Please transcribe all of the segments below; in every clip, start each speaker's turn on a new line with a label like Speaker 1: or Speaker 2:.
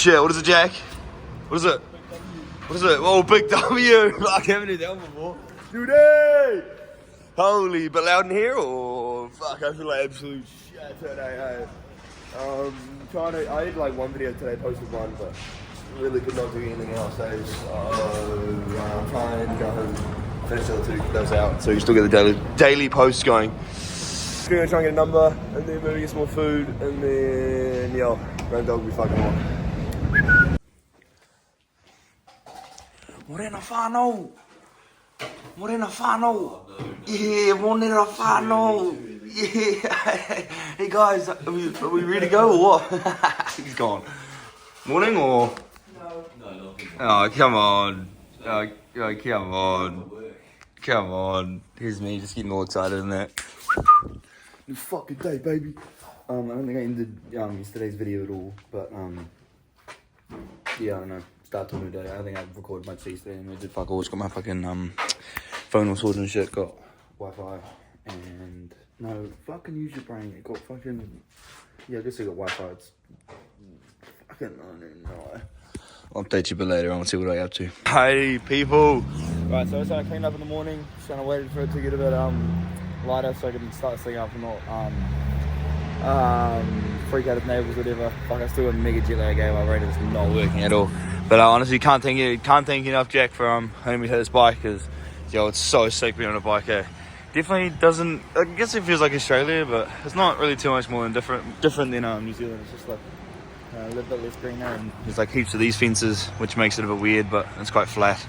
Speaker 1: Shit, what is it, Jack? What is it? What is it? Oh, big W! Fuck, I haven't heard that one before. Today! Holy, but loud in here, or fuck, I feel like absolute shit today, I did like one video today, posted one, but really could not do anything else. I'm trying to go home, finish the other two those out, so you still get the daily posts going. Gonna try and get a number, and then maybe get some more food, and then yeah, Ravdog will be fucking on. Morena Fano! Morena Fano! Yeah, Morena Fano! Yeah! Hey guys, are we ready to go or what? He's gone. Morning or? No. Oh, come on. Oh, come on. Come on. Here's me just getting all excited in that. New fucking day, baby. I don't think I ended yesterday's video at all, but yeah, I don't know. Start to a new day. I think I recorded much yesterday and I did fuck all. Just got my fucking phone all sorted and shit. Got Wi-Fi and no fucking use your brain. It got fucking yeah. I guess I got Wi-Fi. It's fucking I don't even know. I'll update you a bit later on. See what I up to. Hey people. Right, so I cleaned up in the morning. Just kind of waited for it to get a bit lighter so I can start sleeping up and not freak out of neighbours, whatever. Fuck, I still got a mega jet lag game. My brain is not working at all. But I honestly can't thank you enough, Jack, for letting me hit this bike, because yo, it's so sick being on a bike. Definitely doesn't. I guess it feels like Australia, but it's not really too much more than different than New Zealand. It's just like a little bit less greener, and there's like heaps of these fences, which makes it a bit weird, but it's quite flat.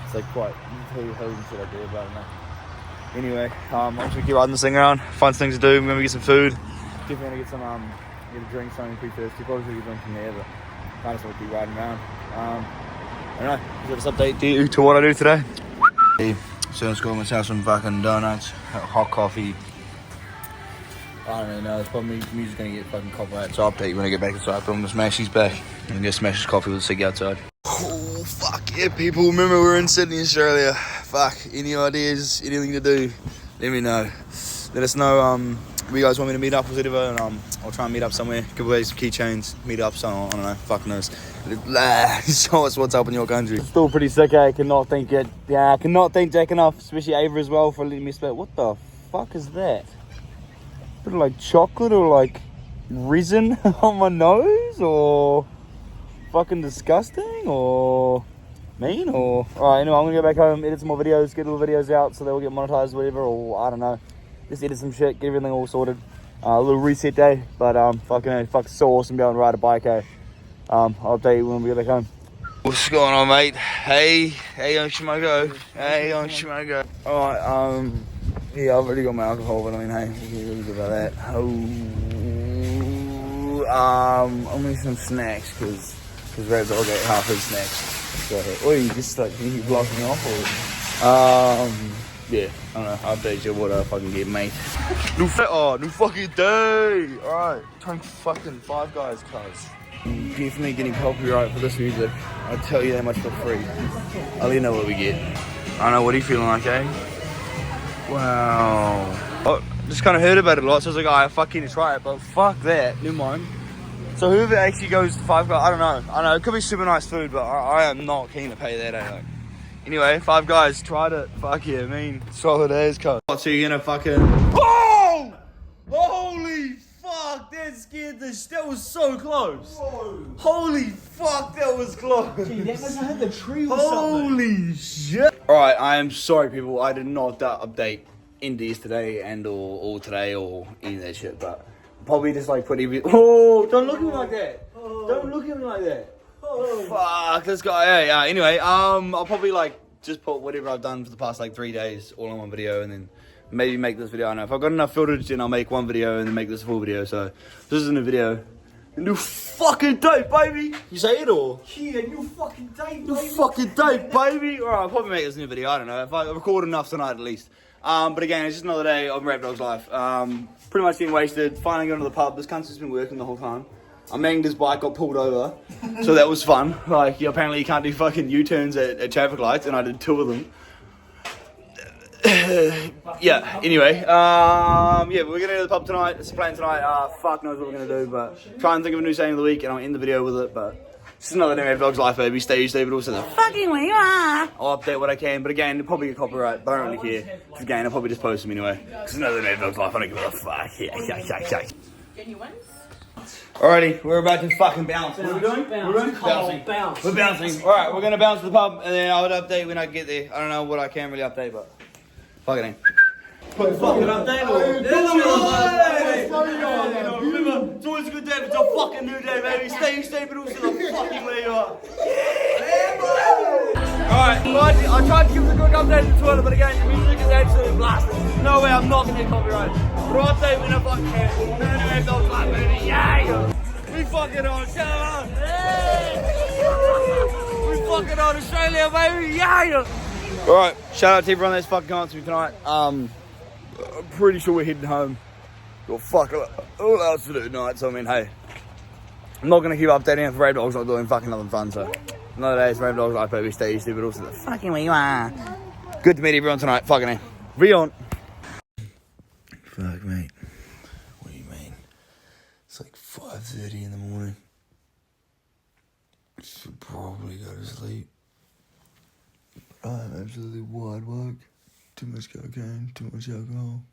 Speaker 1: It's like quite hilly and shit like that, but I don't know. Anyway, I'm just gonna keep riding this thing around, find things to do. I'm gonna get some food. Definitely gonna get some get a drink, something pretty thirsty. Probably should get a drink from there, but I just want to keep riding around. I don't know. Just update you to what I do today. So let's go and have some fucking donuts, hot coffee. I don't really know. It's probably music's gonna get fucking copyright. So I'll update you when I get back inside. But I'm gonna smash these back and go smash this coffee with a cig outside. Oh fuck yeah, people! Remember we're in Sydney, Australia. Fuck. Any ideas? Anything to do? Let me know. Let us know. Where you guys want me to meet up or whatever, and I'll try and meet up somewhere. Give away some keychains, meet up, somewhere. I don't know, fuck knows. Show us what's up in your country. Still pretty sick, I cannot thank it. Yeah, I cannot thank Jack enough, especially Ava as well for letting me spit. What the fuck is that? Bit of like chocolate or like resin on my nose, or fucking disgusting, or mean, or alright. Anyway, I'm gonna go back home, edit some more videos, get little videos out so they'll get monetized, or whatever, or I don't know. Just edit some shit, get everything all sorted. A little reset day, but fucking so awesome being able to ride a bike. I'll update you when we get back home. What's going on, mate? Hey on Shimogo. Hey on Shimogo. Alright, yeah, I've already got my alcohol, but I mean, hey, we can really good about that. I'm eating some snacks because Ravdog ate half his snacks. So, you just like, can you block me off or? Yeah, I don't know, I'll update you what I fucking get, mate. New fucking day! Alright, trying fucking Five Guys, cuz. Definitely getting copyright for this music. I'll tell you that much for free. I'll let you know what we get. I don't know, what are you feeling like, eh? Wow. I just kind of heard about it a lot, so I was like, I fucking try it, but fuck that, never mind. So whoever actually goes to Five Guys, I don't know, it could be super nice food, but I am not keen to pay that, like. Anyway, Five Guys, tried it. Fuck yeah, I mean, solid as cuz. So you're gonna fucking... Oh! Holy fuck, that scared the shit. That was so close. Whoa. Holy fuck, that was close. Gee, that must have hit the tree or something. Holy shit. Alright, I am sorry people, I did not update into yesterday and or today or any of that shit, but probably just like put every... Oh, don't look at me like that. Oh. Don't look at me like that. Oh. Fuck this guy. Yeah. Anyway, I'll probably like just put whatever I've done for the past like 3 days all in one video, and then maybe make this video. I don't know if I've got enough footage, then I'll make one video and then make this a full video. So this isn't a video. A new fucking day, baby. You say it or?
Speaker 2: Yeah, new fucking day, baby.
Speaker 1: New fucking day, baby. Alright, I'll probably make this a new video. I don't know if I record enough tonight at least. But again, it's just another day on Ravdogslife. Pretty much getting wasted. Finally going to the pub. This cunt's just been working the whole time. I manged his bike, got pulled over, so that was fun. Like, apparently you can't do fucking U-turns at traffic lights, and I did 2 of them. Yeah, anyway, yeah, we're gonna go to the pub tonight. It's a plan tonight. Fuck knows what we're gonna do, but try and think of a new saying of the week, and I'll end the video with it. But it's another day of Dog's Life, baby. Stay stupid, but also the fucking way you are. I'll update what I can, but again, it'll probably get copyright, but I don't really care. Because again, I'll probably just post them anyway. It's another day of Dog's Life. I don't give a fuck. Yeah.
Speaker 2: Genuine?
Speaker 1: Alrighty, we're about to fucking bounce. What are we doing? We're doing bouncing. We're bouncing. Alright, we're gonna bounce to the pub, and then I'll update when I get there. I don't know what I can really update, but fucking in. Fucking update. Remember, it's always a good day, but it's a fucking new day, baby. Stay, but also the fucking way you are. Alright, I tried to give us a quick update to the toilet, but again, the music is absolutely blasted. No way, I'm not gonna get copyright. But I'll update when I fucking can. We're gonna do Ravdogs Life, baby. Yeah! We fucking on, shout out! We fucking on Australia, baby! Yeah! Alright, shout out to everyone that's fucking on to me tonight. I'm pretty sure we're heading home. Got fuck all else to do tonight, so I mean, hey. I'm not gonna keep updating if Ravdogs not doing fucking nothing fun, so. Another day, it's Ravdogs Life, baby. Stay easy, but also the fucking way you are. Good to meet everyone tonight, fucking in. Be on. Fuck, mate. What do you mean? It's like 5:30 in the morning. Should probably go to sleep. I'm absolutely wide woke. Too much cocaine, too much alcohol.